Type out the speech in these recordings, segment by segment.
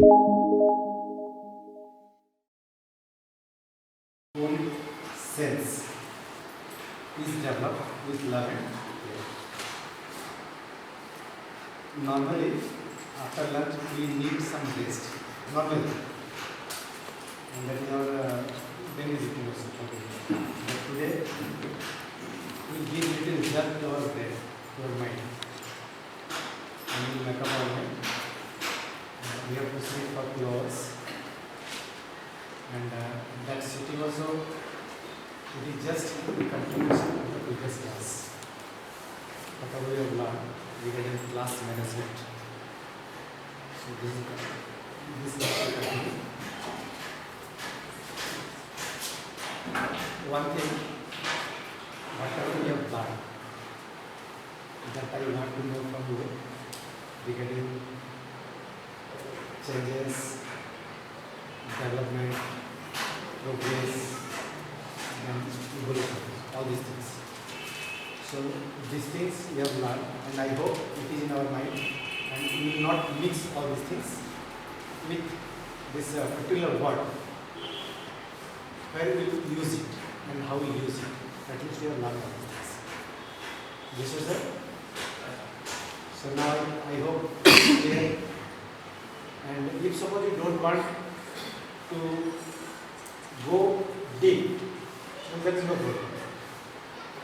own sense is developed with love and care. Normally, after lunch, we need some rest. Normally, and that is our daily routine also. But today, we give little result to our brain, to our mind, and we make up our mind. We have to sleep for 2 hours, and that sitting also, it is just a continuation of the previous class. Whatever we have learned regarding class management. So this class will continue. One thing, whatever we have learned, that I want to know from you regarding changes, development, progress, and evolution, all these things. So these things we have learned, and I hope it is in our mind, and we will not mix all these things with this particular word. Where we will use it and how we use it. At least we have learned all these things. This is it. So now I hope it is clear. And if suppose you don't want to go deep, then there is no problem.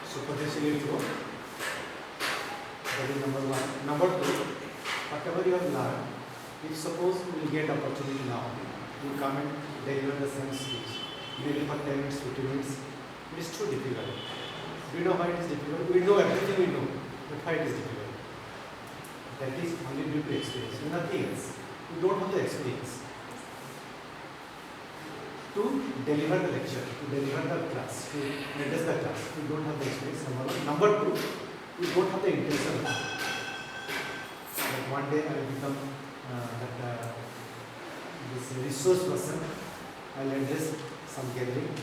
Superficially you go. That is number one. Number two, whatever you have learned, if suppose you will get opportunity now, you come and deliver the same speech, maybe for 10 minutes, 15 minutes, it is too difficult. We know why it is difficult. We know everything we know, but why it is difficult? That is only due to experience, nothing else. You don't have the experience to deliver the lecture, to deliver the class, to address the class. You don't have the experience, number one. Number two, you don't have the intention. Like one day I will become this resource person, I will address some gathering.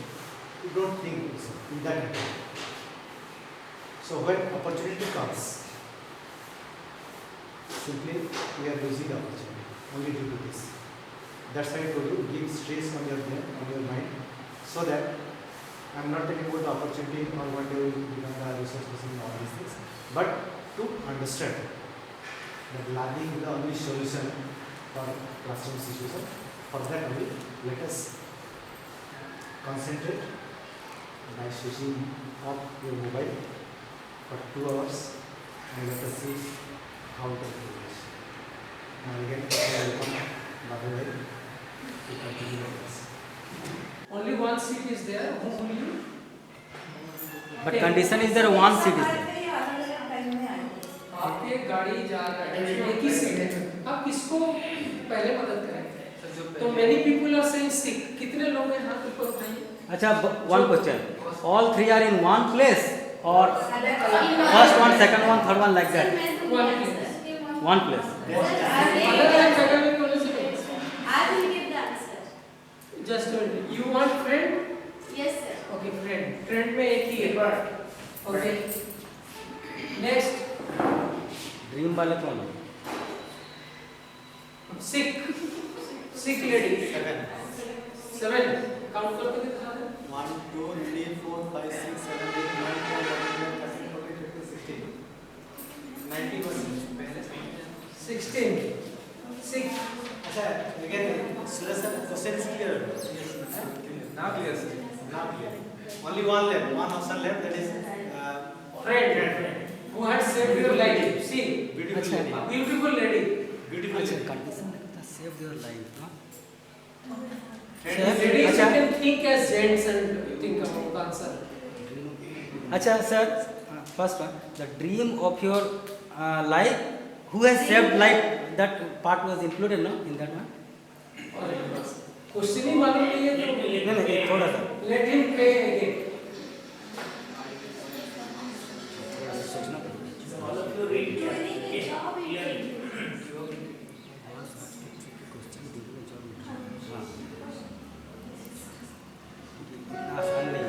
You don't think so, in that way. So when opportunity comes, simply we are losing the opportunity only due to this. That's why I told you, give stress on your brain, on your mind, so that I am not talking about the opportunity or one day we will become the resource person and all these things, but to understand that learning is the only solution for classroom situation. For that only, let us concentrate by switching off your mobile for 2 hours and let us see how it goes. Now again, welcome Madhuri to continue the class. Only one seat is there. Who will you? But condition is there one seat is there. आपके गाड़ी जा रहा है एक ही seat है. आप किसको पहले मदद करें? तो many people are saying sick. कितने लोग हैं हाथ ऊपर उठाइए. अच्छा, one question. All three are in one place or first one, second one, third one like that? One place. One place. अलग-अलग जगह में कौन से लोग? I will give the answer. Just a minute. You want friend? Yes, sir. Okay, friend. Friend में एक ही है. Okay. Next. Dream वाले कौन है? Sick. Sick lady. 7. Count करके दिखा दे. 1, 2, 3, 4, 5, 6, 7, 8, 9, 10, 11, 12, 13, 14, 15, 16. 90%. 16. Sick. अच्छा, again, Suraj sir, question is clear. Now clear, sir. Now clear. Only one left, one option left, that is Friend. Who had saved your life. See. beautiful अच्छा. lady. A beautiful lady. Beautiful अच्छा, lady. condition लगता है save your life. हाँ? Ladies, you अच्छा. can think as gents and think about the answer. अच्छा sir, first one, the dream of your life, who has saved life, that part was included no in that one? Question ही मालूम नहीं है तो नहीं थोड़ा सा let him play again. सोचना पड़ेगा. Doing a job in आसान नहीं है.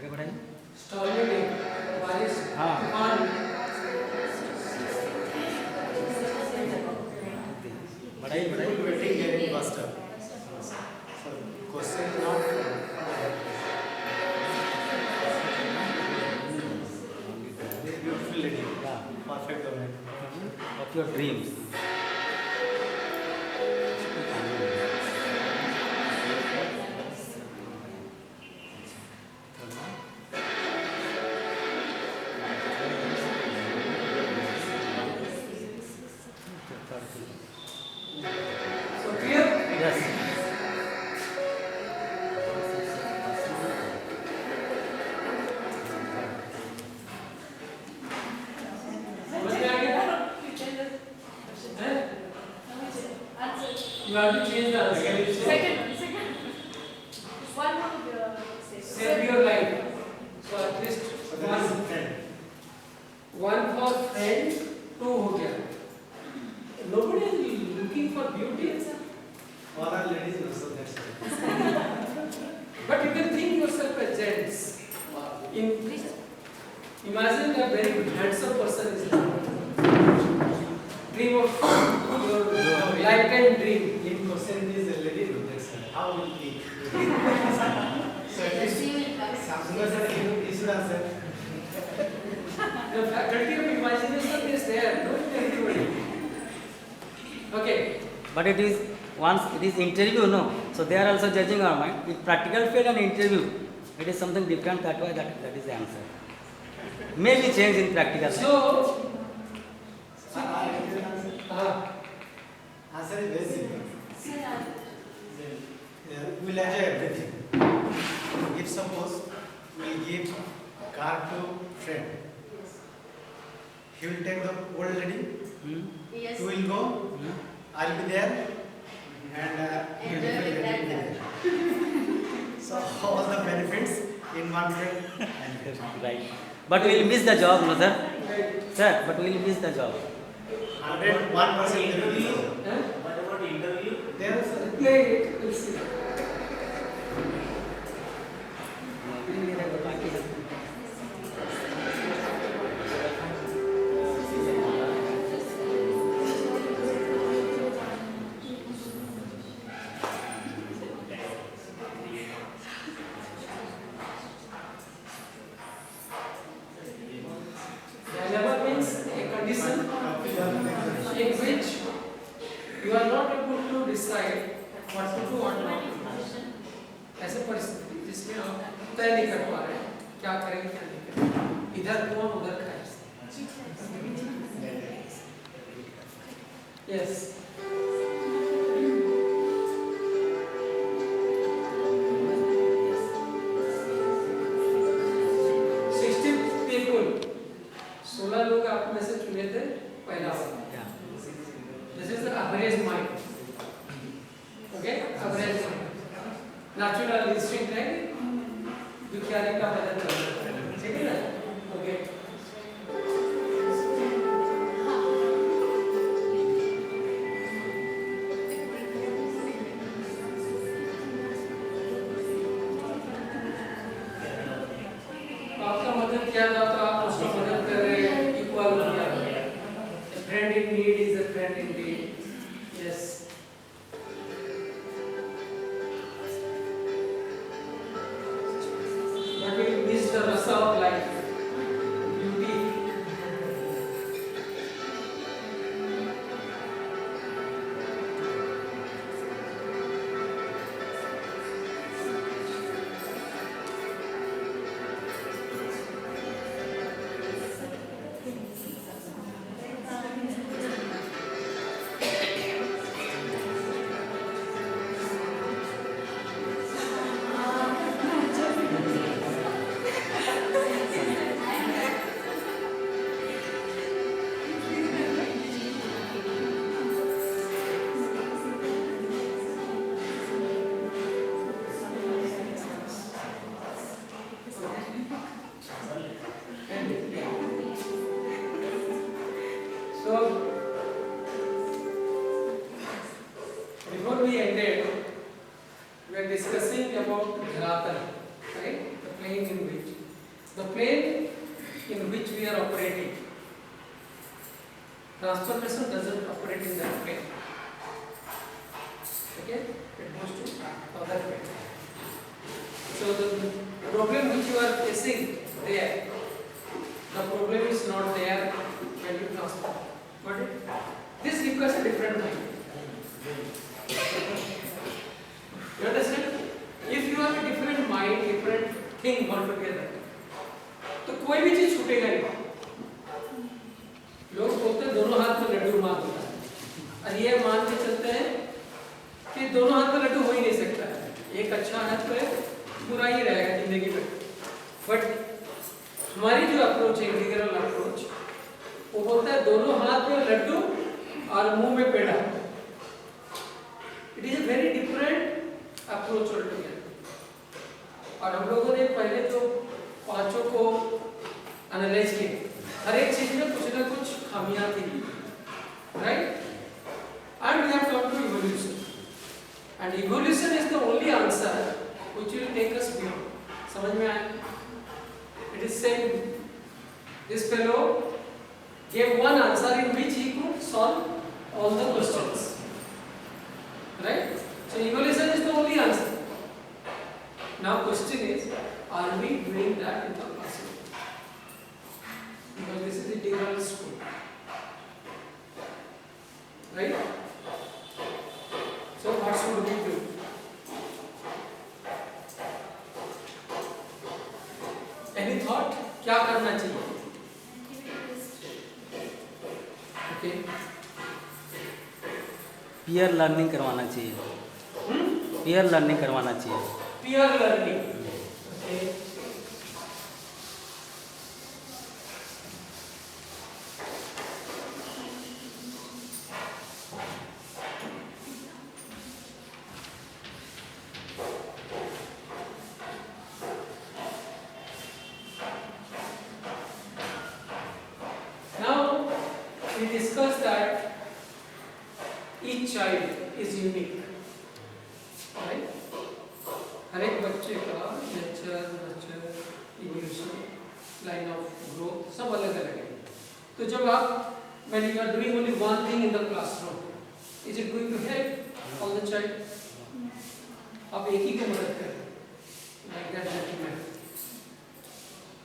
आगे बढ़ाइए। स्टॉर्मी बारिश हाँ। तूफान बढ़ाइए बढ़ाइए। Waiting getting faster. So question not. Very beautiful lady. Yeah. Perfect woman. Of your dreams. so clear. Yes. समझ में आ गया? हैं? You have to change the answer. Second. One more. Save your life. So at least So that is friend. one for friend, two हो गया. Nobody is looking for beauty, All are ladies also, that's why. but you can think yourself as gents. Imagine a very handsome person is dream of your lifetime dream. In question is a lady, that's why. How will he? So at least Samsung sir, he should answer. The faculty of imagination is there, no everybody. Okay. But it is once it is interview, no. So they are also judging our mind. If practical fail and interview, it is something different. That way that is the answer. Maybe change in practical. So, Answer is very simple. We will enjoy everything. If suppose we give car to friend, he will take the old lady, Yes. he will go, I'll be there, and Enjoy beautiful with lady will be that. there. So all the benefits in one friend. Right. But we will miss the job, no sir? Sir, but we will miss the job. 101% they will be there. huh? What about interview? There is a- Play it, we'll see. Dilemma means a condition in which you are not able to decide what to do or not. ऐसे परिस्थिति जिसमें आप तय नहीं कर पा रहे हैं, क्या करें क्या नहीं करें, इधर कौन उधर खाए. Yes. 60 people, 16 लोग आप में से चुने थे पहला बार. Yeah. This is the average mind. Okay? Average mind. Natural instinct है विख्यारी का मदद करना. ठीक है ना? Okay. आपका मदद किया था तो आप उसको मदद कर रहे हैं, इक्वल हो गया. A friend in need is a friend indeed. Yes. But we miss the rasa of life, beauty. the plane in which we are operating, transformation doesn't operate in that plane. Okay, it goes to other plane. So the problem which you are facing there, the problem is not there when you transform. Got it? This requires a different mind. You understand? If you have a different mind, different thing altogether, तो कोई भी चीज छूटेगा नहीं. लोग बोलते हैं दोनों हाथ में लड्डू मार होता है, और ये मान के चलते हैं कि दोनों हाथ में लड्डू हो ही नहीं सकता है. एक अच्छा है तो बुरा ही रहेगा जिंदगी में. बट हमारी जो अप्रोच है, इंटीग्रल अप्रोच, वो बोलता है दोनों हाथ में लड्डू और मुंह में पेड़ा. It is a very different approach altogether. और हम लोगों ने पहले जो पांचों को एनालाइज किया, हर एक चीज में कुछ ना कुछ खामियां थी, right? And we have come to evolution, and evolution is the only answer which will take us beyond. समझ में आया? It is same this fellow gave one answer in which he could solve all the questions, right? So evolution is the only answer. Now question is, are we doing that in the classroom? Because this is integral school, right? So what should we do? Any thought? क्या करना चाहिए? Okay. Peer learning करवाना चाहिए. Peer learning करवाना चाहिए. Peer learning. Okay. Now we discussed that each child is unique, right? हर एक बच्चे का nature, nurture, evolution, line of growth सब अलग अलग है. तो जब आप when you are doing only one thing in the classroom, is it going to help all the child? आप एक ही को मदद करें, like that gentleman.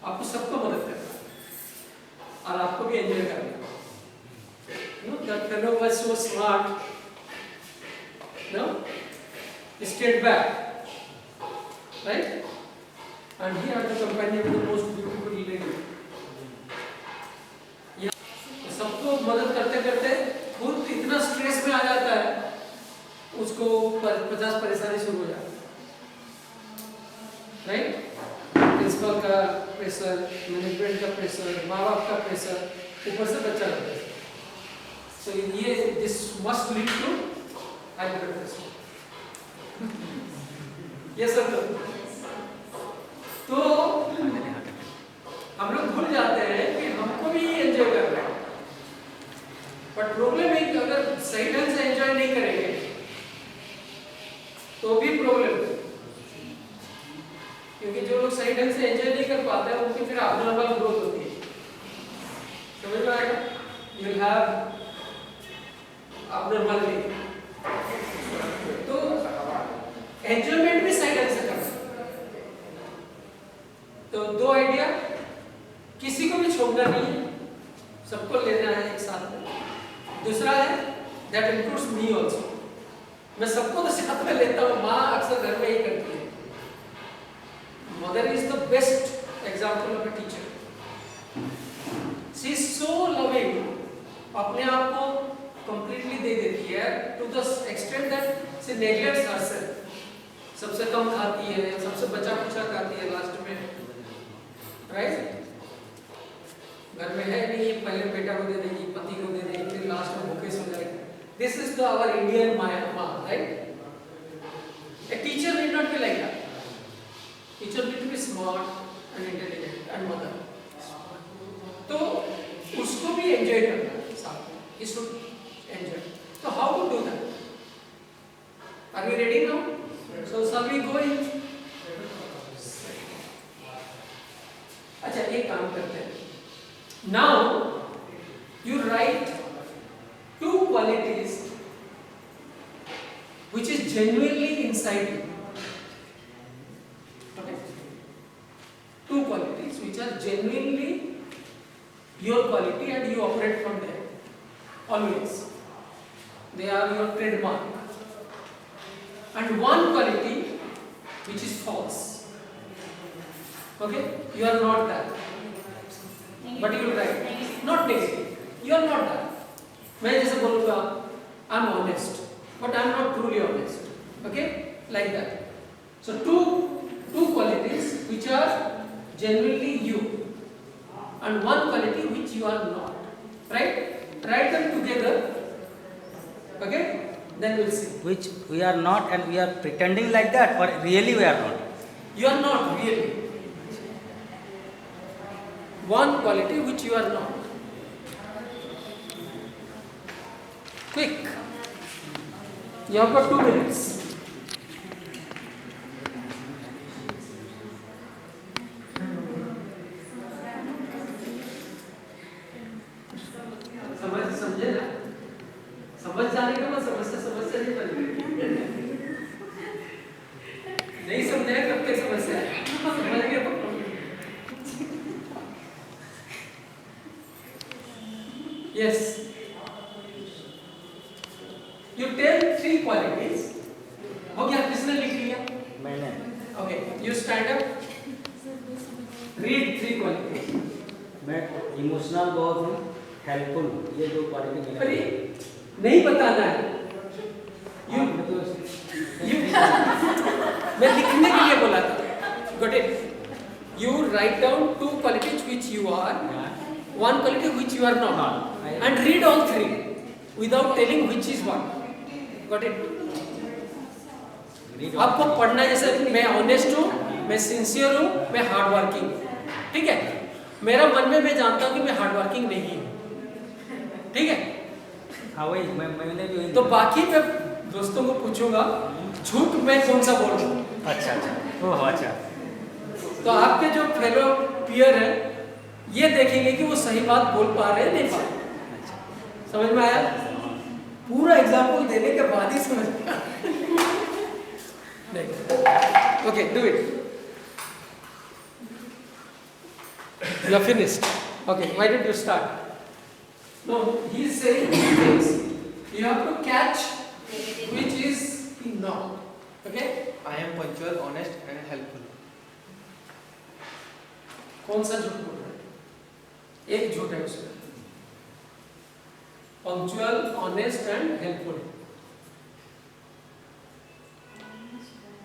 आपको सबको मदद करना है और आपको भी एंजॉय करना है. No, that fellow was so smart. No, he stayed back, right? And he had the companion with the most beautiful lady. तो सबको मदद करते करते खुद इतना स्ट्रेस में आ जाता है, उसको 50 परेशानी शुरू हो जाती है, राइट? प्रिंसिपल का प्रेशर, मैनेजमेंट का प्रेशर, माँ बाप का प्रेशर, ऊपर से बच्चा का प्रेशर. So ये this must lead to high blood pressure. ये सब तो हम लोग भूल जाते हैं कि हमको भी एंजॉय करना है. बट प्रॉब्लम है कि अगर सही ढंग से एंजॉय नहीं करेंगे तो भी प्रॉब्लम है, क्योंकि जो लोग सही ढंग से एंजॉय नहीं कर पाते हैं उनकी फिर abnormal ग्रोथ होती है. समझ में आएगा? You will have abnormality. तो एंजॉयमेंट भी सही ढंग से करना. तो दो आइडिया, किसी को भी छोड़ना नहीं है, सबको लेना है एक साथ में. दूसरा है दैट इंक्लूड्स मी आल्सो. मैं सबको तो साथ में लेता हूँ. माँ अक्सर घर में ही करती है. Mother is the best example of a teacher. She is so loving, अपने आप को कंप्लीटली दे देती है to the extent that she neglects herself. सबसे कम खाती है, सबसे बचा कुचा खाती है लास्ट में, राइट? घर में है नहीं, पहले बेटा को दे देगी, पति को दे देगी, फिर लास्ट में भूखे सो जाएगी. This is the our Indian माँ, right? A teacher need not be like that. Teacher need to be smart and intelligent and mother. तो उसको भी एंजॉय करना है साथ में. He should enjoy. So how to do that? Are we ready now? So shall we go in? अच्छा एक काम करते हैं. Now you write two qualities which is genuinely inside you. Okay? Two qualities which are genuinely your quality and you operate from there. Always. They are your trademark. And one quality which is false. Okay? You are not that. But you will write. Not negative. You are not that. मैं जैसे बोलूँगा, I am honest, but I am not truly honest. Okay? Like that. So two qualities which are genuinely you, and one quality which you are not. Right? Write them together. Okay? Then we'll see. Which we are not and we are pretending like that, or really we are not. You are not really. One quality which you are not. Quick. You have got 2 minutes. समझे ना? समझ जाने का मतलब समस्या नहीं बन नहीं समझे कब के समस्या समझ गए पक्का. Yes. You tell 3 qualities. हो गया? किसने लिख लिया? मैंने. Okay. You stand up. Read 3 qualities. मैं इमोशनल बहुत हूँ, हेल्पफुल हूँ. ये 2 क्वालिटी अरे नहीं बताना है. You मैं लिखने के लिए बोला था. Got it? You write down 2 qualities which you are, one quality which you are not, and read all 3 without telling which is what. Got it? आपको पढ़ना है जैसे मैं ऑनेस्ट हूँ, मैं सिंसियर हूँ, मैं हार्ड वर्किंग. ठीक है? मेरा मन में मैं जानता हूँ कि मैं हार्ड वर्किंग नहीं हूँ. ठीक है? हाँ वही मैंने भी वही. तो बाकी मैं दोस्तों को पूछूंगा झूठ मैं कौन सा बोल रहा हूँ. अच्छा अच्छा. ओह अच्छा. तो आपके जो फेलो पीयर है ये देखेंगे कि वो सही बात बोल पा रहे हैं नहीं पा रहे. समझ में आया? पूरा एग्जाम्पल देने के बाद ही समझ में आया. Okay do it. You are finished. Okay, why did you start? No, he is saying two things. You have to catch which is not. Okay? I am punctual, honest and helpful. कौन सा झूठ बोल रहा है? एक झूठ है उसमें. Punctual, honest and helpful.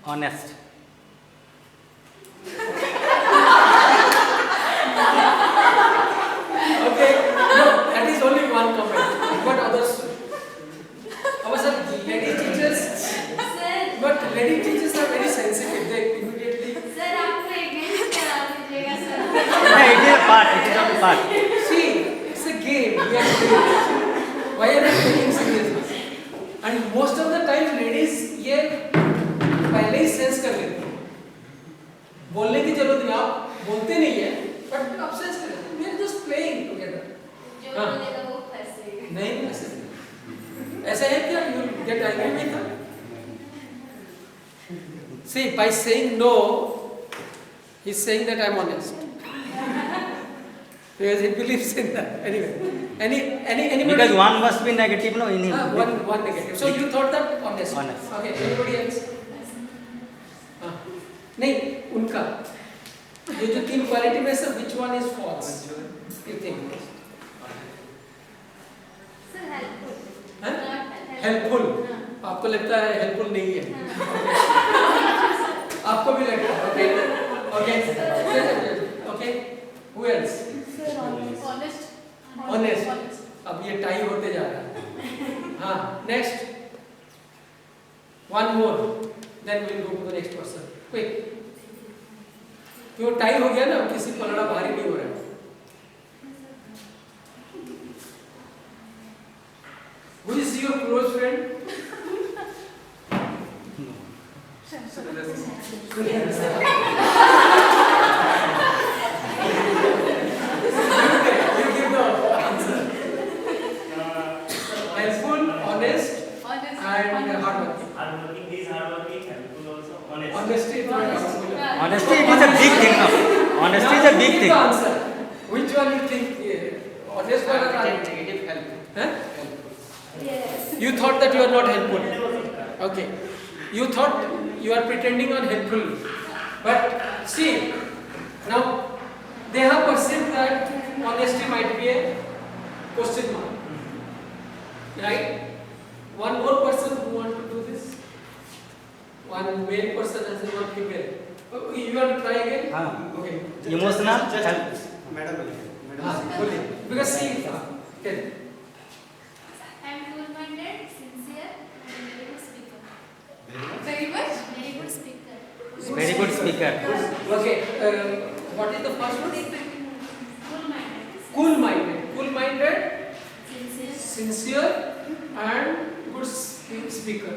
Honest. Okay, no, that is only one comment. But others, our lady teachers, Sir, but lady teachers are very sensitive. They immediately sir, आपको against करा दीजिएगा sir. No, it is a part. It is a part. see. It's a game. We are playing. Why are they taking seriously? And most of the time, ladies ये पहले ही sense कर लेती हैं. बोलने की जरूरत नहीं. आप बोलते नहीं है, but आप सेंस कर लेते हैं. We are just playing together. जो बोलेगा वो फंसेगा. नहीं ऐसे ऐसा है क्या? You get angry with her? See, by saying no, he's saying that I'm honest. Because he believes in that. Anyway, anybody? Because one must be negative, no, in him. One negative. So you thought that honest. Honest. Okay. Anybody else? नहीं उनका ये जो 3 quality में से which one is false? You think? Sir, helpful. हाँ? Not Helpful. आपको लगता है हेल्पफुल नहीं है? आपको भी लगता है? Okay. Okay. Who else? Sir, honest. Honest. अब ये टाई होते जा रहा है. हाँ. Next. One more. Then we'll go to the next person. Quick. क्यों टाई हो गया ना? किसी पलड़ा भारी नहीं हो रहा है. Who is your close friend? honesty is a big give thing. the answer. Which one you think? Honest one or not? Negative help. Huh? Yes. You thought that you are not helpful. Okay. You thought you are pretending on helpful. But see, now they have perceived that honesty might be a question mark. Right? One more person who want to do this. One male person and one female. Okay, you want to try again? Okay. Emotional Just help. madam, Because see, tell. I am full-minded, sincere, and very good speaker. Very much? Very good speaker. Very good speaker. Okay. What is the first one? Full-minded. Cool-minded. Cool-minded, Sincere. sincere, and good speaker.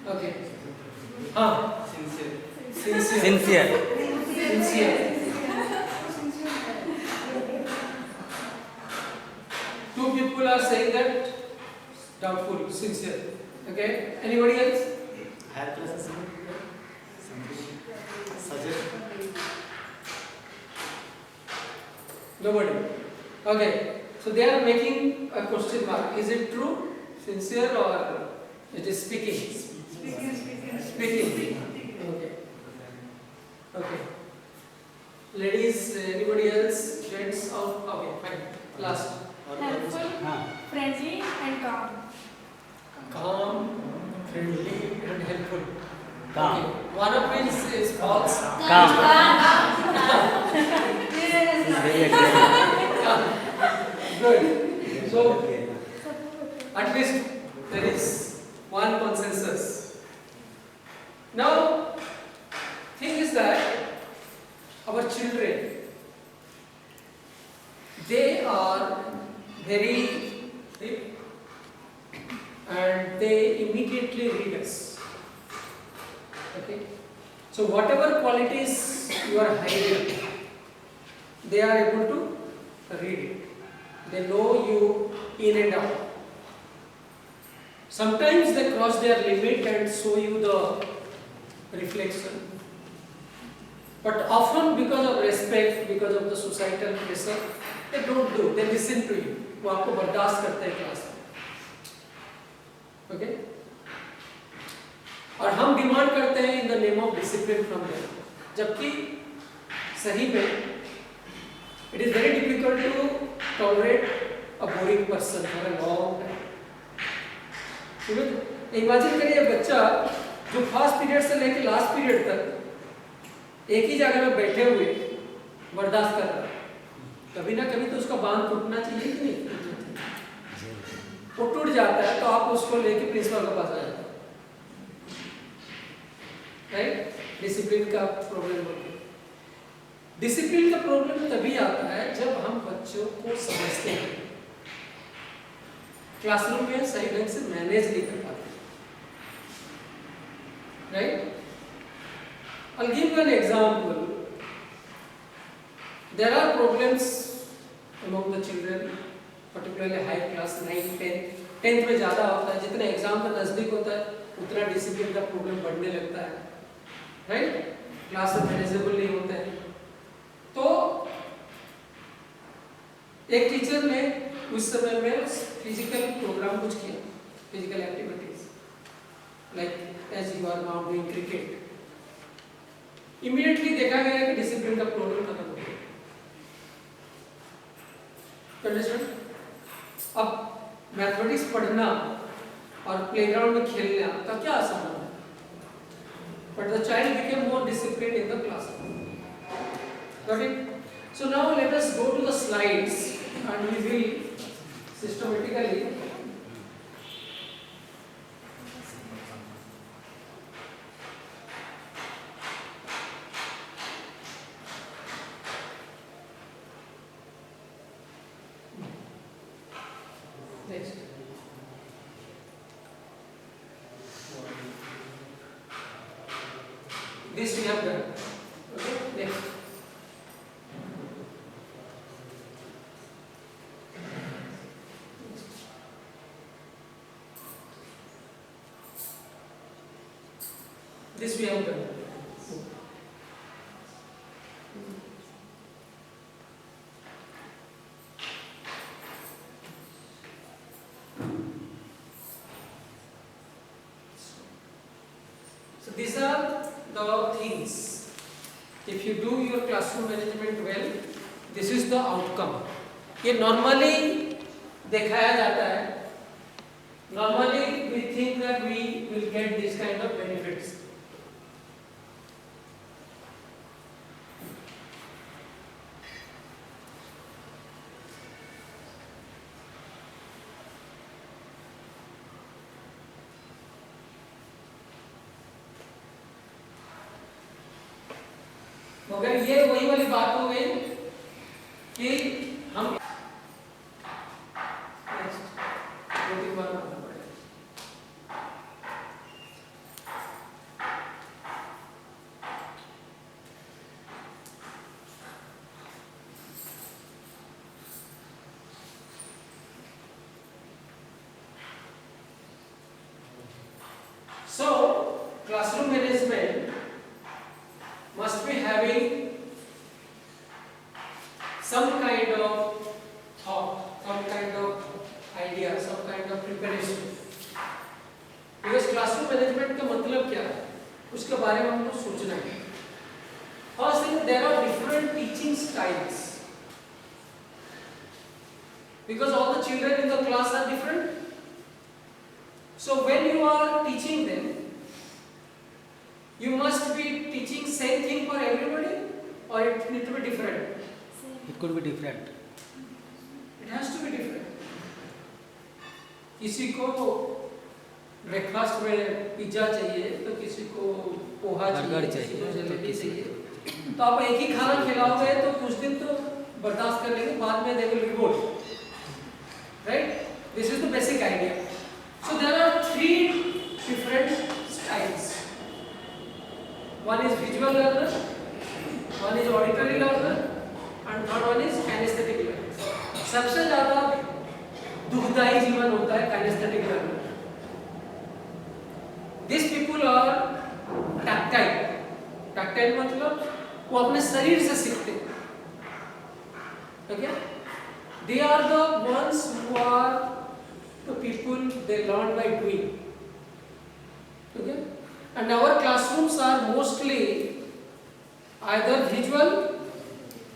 Okay. Sincere. Sincere. Sincere. Sincere. Two people are saying that doubtful, sincere. Okay. Anybody else? higher classes, something, suggest. Nobody. Okay. So they are making a question mark. Is it true, sincere, or it is speaking? Speaking. Okay. Okay. Ladies, anybody else? Gents? Oh, okay, fine. Last. Helpful, friendly, and calm. Calm, friendly, and helpful. Calm. Okay. One of which is false. Calm. Very agreeable. Good. So, at least there is one consensus. Now, thing is that our children, they are very hip and they immediately read us. Okay? So whatever qualities you are hiding, they are able to read it. They know you in and out. Sometimes they cross their limit and show you the reflection. But often because of respect, because of the societal pressure, they don't do. They listen to you. वो आपको बर्दाश्त करते हैं class में. Okay? और हम demand करते हैं in the name of discipline from them. जबकि सही में it is very difficult to tolerate a boring person for a long time. Imagine करिए बच्चा जो फर्स्ट पीरियड से लेकर लास्ट पीरियड तक एक ही जगह में बैठे हुए बर्दाश्त कर रहा है. कभी ना कभी तो उसका बांध टूटना चाहिए कि नहीं? वो टूट जाता है तो आप उसको लेके प्रिंसिपल के पास आ जाते हैं. राइट? डिसिप्लिन का प्रॉब्लम होता है. डिसिप्लिन का प्रॉब्लम तभी आता है जब हम बच्चों को समझते हैं, क्लासरूम में सही ढंग से मैनेज नहीं कर पाते. Right? I'll give you an example. There are problems among the children, particularly high class 9, 10. 10th में ज़्यादा होता है. जितना एग्जाम का नज़दीक होता है उतना डिसिप्लिन का प्रॉब्लम बढ़ने लगता है. राइट? क्लास में मैनेजेबल नहीं होते हैं. तो एक टीचर ने उस समय में फिजिकल प्रोग्राम कुछ किया, physical activities like as you are now doing cricket. Immediately देखा गया कि डिसिप्लिन का प्रॉब्लम खत्म हो गया. अंडरस्टैंड? अब मैथमेटिक्स पढ़ना और प्लेग्राउंड में खेलना का क्या संबंध है? But the child became more discipline in the classroom. Got it? So now let us go to the slides and we will systematically next. This we have done. Okay, next. This we have done. these are the things. If you do your classroom management well, this is the outcome. ये normally दिखाया जाता है. Normally we think that we will get this kind of benefits. मगर ये वही वाली बात हो गई कि हम दो-तीन बार मानना पड़ेगा. So, classroom management must be having some kind of thought, some kind of idea, some kind of preparation. Because classroom management का मतलब क्या है, उसके बारे में हमको सोचना है. First thing, there are different teaching styles. Because all the children in the class are different. So when you are teaching them, you must be teaching same thing for everybody, or it need to be different. It could be different. It has to be different. किसी को breakfast में pizza चाहिए, तो किसी को poha burger चाहिए, किसी को चाहिए, जलेबी किसी चाहिए. तो आप एक ही खाना खिलाओगे तो कुछ दिन तो बर्दाश्त कर लेंगे, बाद में they will revolt. Right? This is the basic idea. So there are three different styles. One is visual learner, one is auditory learner, and third one is kinesthetic learner. सबसे ज़्यादा दुखदायी जीवन होता है kinesthetic learner. These people are tactile. Tactile मतलब वो अपने शरीर से सीखते हैं. Okay? They are the ones who are the people they learn by doing. Okay? And our classrooms are mostly either visual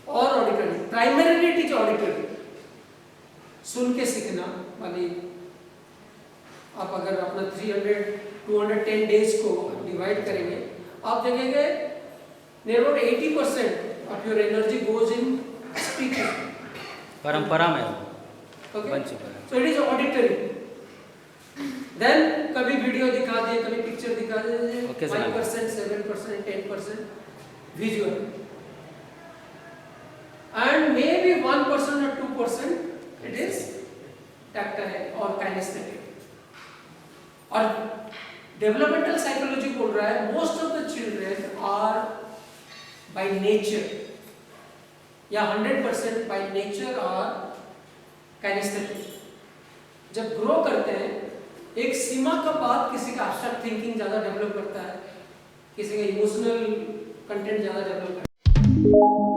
or auditory. Primarily it is auditory. सुन के सीखना वाली. आप अगर अपना 210 days को डिवाइड करेंगे, आप देखेंगे near about 80% of your energy goes in speaking. परंपरा में Okay? बन चुका है. So it is auditory. Then कभी वीडियो दिखा दे, कभी पिक्चर दिखा दे, Occasionally. 5%, 7%, 10% visual, and maybe 1% or 2% it is tactile or kinesthetic. और developmental psychology बोल रहा है most of the children are by nature या 100% by nature are kinesthetic. जब ग्रो करते हैं, एक सीमा का बाद किसी का एब्स्ट्रैक्ट थिंकिंग ज़्यादा डेवलप करता है, किसी का इमोशनल कंटेंट ज़्यादा डेवलप करता है.